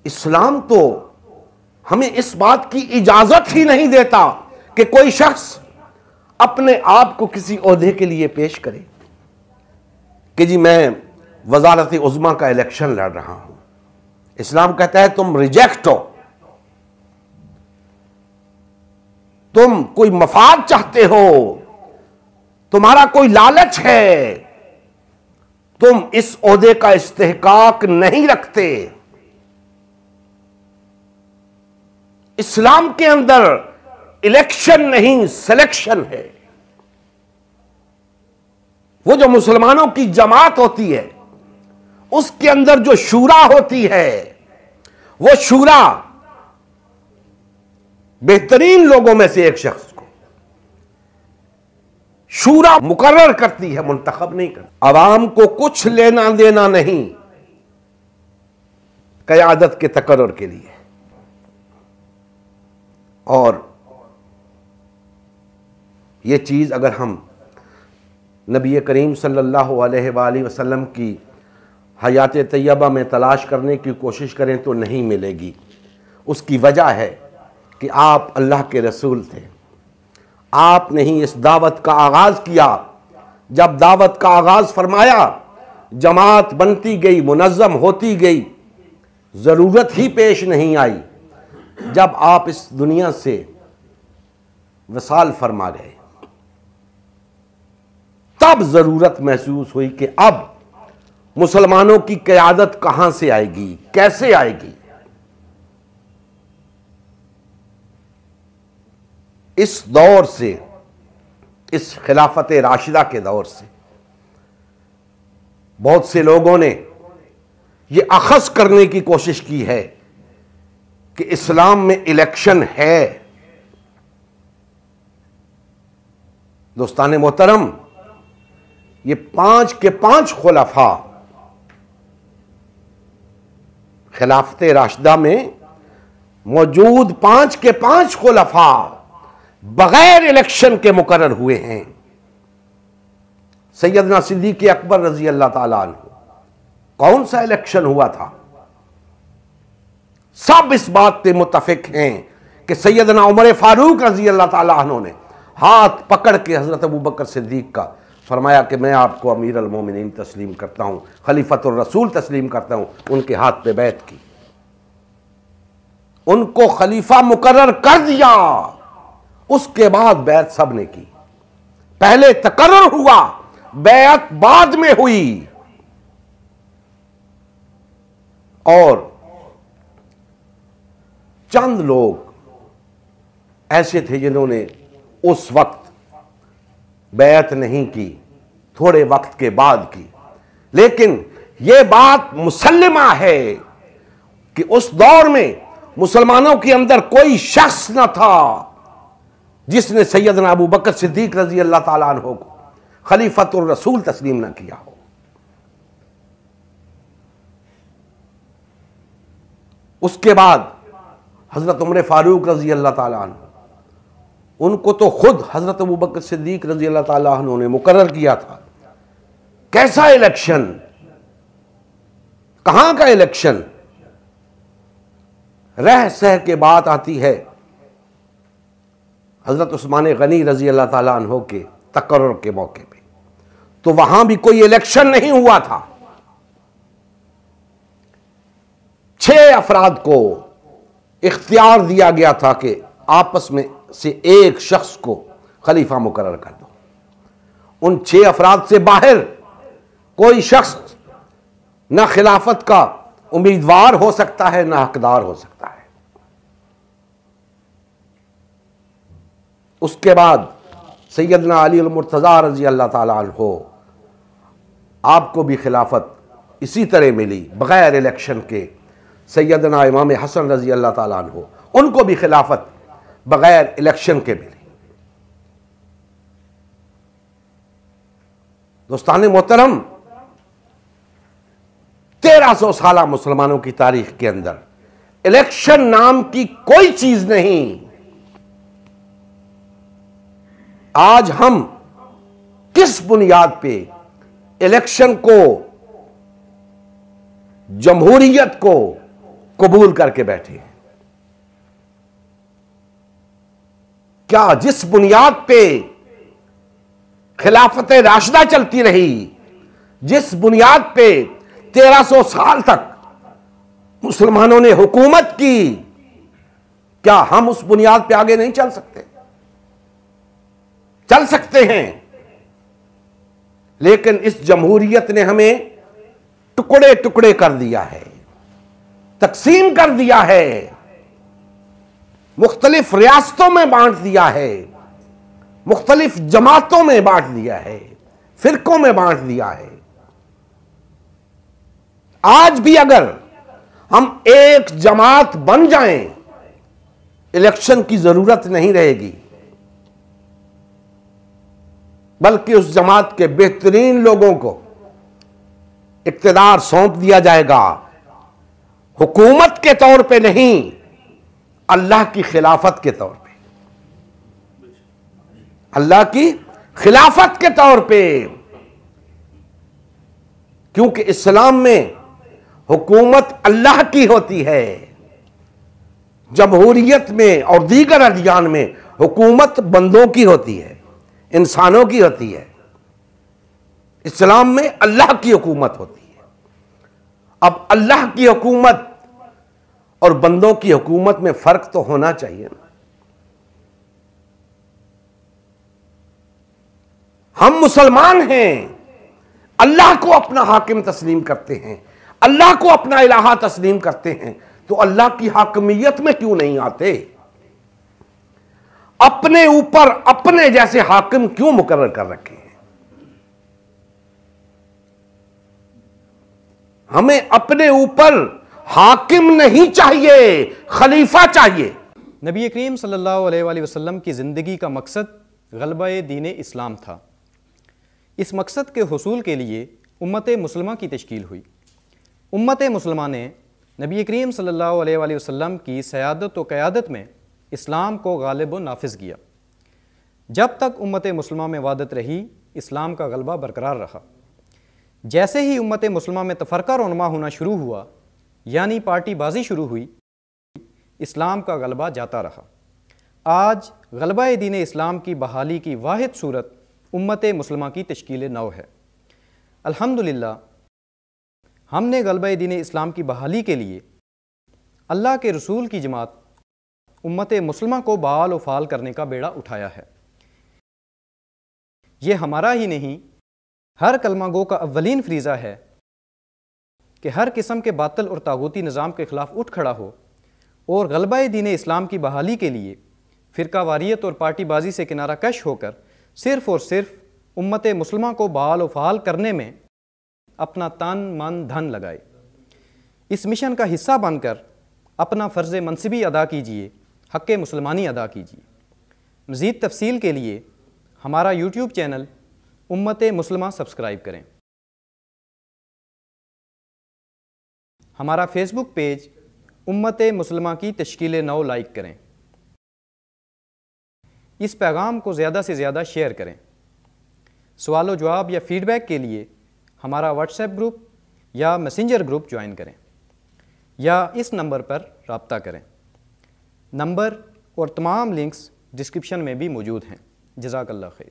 इस्लाम तो हमें इस बात की इजाजत ही नहीं देता कि कोई शख्स अपने आप को किसी ओहदे के लिए पेश करे कि जी मैं वजारत उज़्मा का इलेक्शन लड़ रहा हूं। इस्लाम कहता है तुम रिजेक्ट हो, तुम कोई मफाद चाहते हो, तुम्हारा कोई लालच है, तुम इस ओहदे का इस्तेहकाक नहीं रखते। इस्लाम के अंदर इलेक्शन नहीं सिलेक्शन है। वो जो मुसलमानों की जमात होती है उसके अंदर जो शूरा होती है, वो शूरा बेहतरीन लोगों में से एक शख्स को शूरा मुकर्रर करती है, मुंतखब नहीं करती। अवाम को कुछ लेना देना नहीं क़यादत के तकर्रुर के लिए। और ये चीज़ अगर हम नबी करीम सल्लल्लाहु अलैहि वसल्लम की हयात तैयबा में तलाश करने की कोशिश करें तो नहीं मिलेगी। उसकी वजह है कि आप अल्लाह के रसूल थे, आपने ही इस दावत का आगाज़ किया। जब दावत का आगाज़ फरमाया, जमात बनती गई, मुनज़्ज़म होती गई, ज़रूरत ही पेश नहीं आई। जब आप इस दुनिया से वसाल फरमा गए, तब ज़रूरत महसूस हुई कि अब मुसलमानों की क़यादत कहां से आएगी, कैसे आएगी। इस दौर से, इस खिलाफत राशिदा के दौर से बहुत से लोगों ने यह अखज़ करने की कोशिश की है कि इस्लाम में इलेक्शन है। दोस्तान मोहतरम, ये 5 के 5 खुलफा खिलाफत राशिदा में मौजूद 5 के 5 खुलफा बगैर इलेक्शन के मुकर्रर हुए हैं। सैयदना सिद्दीक़ अकबर रजी अल्लाह ताला अन्हु, कौन सा इलेक्शन हुआ था? सब इस बात पे मुत्तफिक हैं कि सैयदना उमर फारूक रजी अल्लाह ताला अन्हु ने हाथ पकड़ के हजरत अबू बकर सिद्दीक का फरमाया कि मैं आपको अमीर अल मोमिनीन तस्लीम करता हूं, खलीफतुर रसूल तस्लीम करता हूं। उनके हाथ पे बैत की, उनको खलीफा मुकर्रर कर दिया। उसके बाद बैत सब ने की। पहले तकर्रुर हुआ, बैत बाद में हुई। और चंद लोग ऐसे थे जिन्होंने उस वक्त बैत नहीं की, थोड़े वक्त के बाद की। लेकिन यह बात मुसल्लिमा है कि उस दौर में मुसलमानों के अंदर कोई शख्स न था जिसने सैयदना अबू बकर सिद्दीक रजी अल्लाह ताला अन्हु को खलीफतुर रसूल तस्लीम न किया हो। उसके बाद हजरत उमर फारूक रजी अल्लाह ताला अन्हु, उनको तो खुद हजरत अबू बकर सिद्दीक रजी अल्लाह ताला अन्हु ने मुकर्रर किया था। कैसा इलेक्शन, कहां का इलेक्शन? रह सह के बात आती है हजरत उस्मान गनी रजी अल्लाह ताला अन्हु के तकर्रुर के मौके पे, तो वहां भी कोई इलेक्शन नहीं हुआ था। 6 अफराद को इख्तियार दिया गया था कि आपस में से एक शख्स को खलीफा मुकर्रर कर दो। उन 6 अफराद से बाहर कोई शख्स ना खिलाफत का उम्मीदवार हो सकता है, ना हकदार हो सकता है। उसके बाद सैयदना अली अल मुर्तज़ा रजी अल्लाह ताला अन्हु, आपको भी खिलाफत इसी तरह मिली बगैर इलेक्शन के। सैयदना इमाम हसन रजी अल्लाह ताला अन्हु, उनको भी खिलाफत बगैर इलेक्शन के मिली। दोस्तान मोहतरम, 1300 साल मुसलमानों की तारीख के अंदर इलेक्शन नाम की कोई चीज नहीं। आज हम किस बुनियाद पे इलेक्शन को, जमहूरियत को, कबूल करके बैठे हैं। क्या जिस बुनियाद पे खिलाफत राशिदा चलती रही, जिस बुनियाद पे 1300 साल तक मुसलमानों ने हुकूमत की, क्या हम उस बुनियाद पे आगे नहीं चल सकते? चल सकते हैं, लेकिन इस जमहूरियत ने हमें टुकड़े टुकड़े कर दिया है, तकसीम कर दिया है, मुख्तलिफ रियासतों में बांट दिया है, मुख्तलिफ जमातों में बांट दिया है, फिरकों में बांट दिया है। आज भी अगर हम एक जमात बन जाएं, इलेक्शन की जरूरत नहीं रहेगी, बल्कि उस जमात के बेहतरीन लोगों को इख्तियार सौंप दिया जाएगा, हुकूमत के तौर पे नहीं, अल्लाह की खिलाफत के तौर पे, अल्लाह की खिलाफत के तौर पे। क्योंकि इस्लाम में हुकूमत अल्लाह की होती है, जमहूरियत में और दीगर अदियान में हुकूमत बंदों की होती है, इंसानों की होती है। इस्लाम में अल्लाह की हुकूमत होती है। अब अल्लाह की हुकूमत और बंदों की हुकूमत में फर्क तो होना चाहिए ना। हम मुसलमान हैं, अल्लाह को अपना हाकिम तस्लीम करते हैं, अल्लाह को अपना इलाहा तस्लीम करते हैं, तो अल्लाह की हाकिमियत में क्यों नहीं आते? अपने ऊपर अपने जैसे हाकिम क्यों मुकर्रर कर रखे हैं? हमें अपने ऊपर हाकिम नहीं चाहिए, खलीफा चाहिए। नबी करीम सल्लल्लाहु अलैहि वसल्लम की ज़िंदगी का मकसद ग़लबा-ए दीन इस्लाम था। इस मकसद के हुसूल के लिए उम्मत मुसलमा की तश्कील हुई। उम्मत मुसलमा ने नबी करीम सल्लल्लाहु अलैहि वसल्लम की सयादत व क़यादत में इस्लाम को गालिब व नाफिज़ किया। जब तक उम्मत मुसलमा में वादत रही, इस्लाम का गलबा बरकरार रहा। जैसे ही उम्मत मुसलमा में तफरका रोनमा होना शुरू हुआ, यानी पार्टी बाजी शुरू हुई, इस्लाम का गलबा जाता रहा। आज गलबा दीन इस्लाम की बहाली की वाहिद सूरत उम्मत मुसलमा की तश्कील नौ है। अल्हम्दुलिल्लाह, हमने गलबा दीन इस्लाम की बहाली के लिए अल्लाह के रसूल की जमात उम्मत मुसलमा को बाल व फाल करने का बेड़ा उठाया है। ये हमारा ही नहीं, हर कलमा गो का अव्वलीन फरीज़ा है कि हर किस्म के बातिल और तागूती निज़ाम के ख़िलाफ़ उठ खड़ा हो और गलबा दीन इस्लाम की बहाली के लिए फ़िरका वारियत और पार्टी बाजी से किनारा कश होकर सिर्फ़ और सिर्फ उम्मत मुसलमा को बाल व फाल करने में अपना तन मन धन लगाए। इस मिशन का हिस्सा बनकर अपना फ़र्ज़ मनसिबी अदा कीजिए, हक़ मुसलमानी अदा कीजिए। मज़ीद तफ़सील के लिए हमारा यूट्यूब चैनल उम्मत मुसलमा सब्सक्राइब करें। हमारा फेसबुक पेज उम्मत मुसलमा की तश्कील नौ लाइक करें। इस पैगाम को ज़्यादा से ज़्यादा शेयर करें। सवाल जवाब या फ़ीडबैक के लिए हमारा व्हाट्सएप ग्रुप या मैसेंजर ग्रुप ज्वाइन करें या इस नंबर पर रब्ता करें। नंबर और तमाम लिंक्स डिस्क्रिप्शन में भी मौजूद हैं। जज़ाकल्लाह खैर।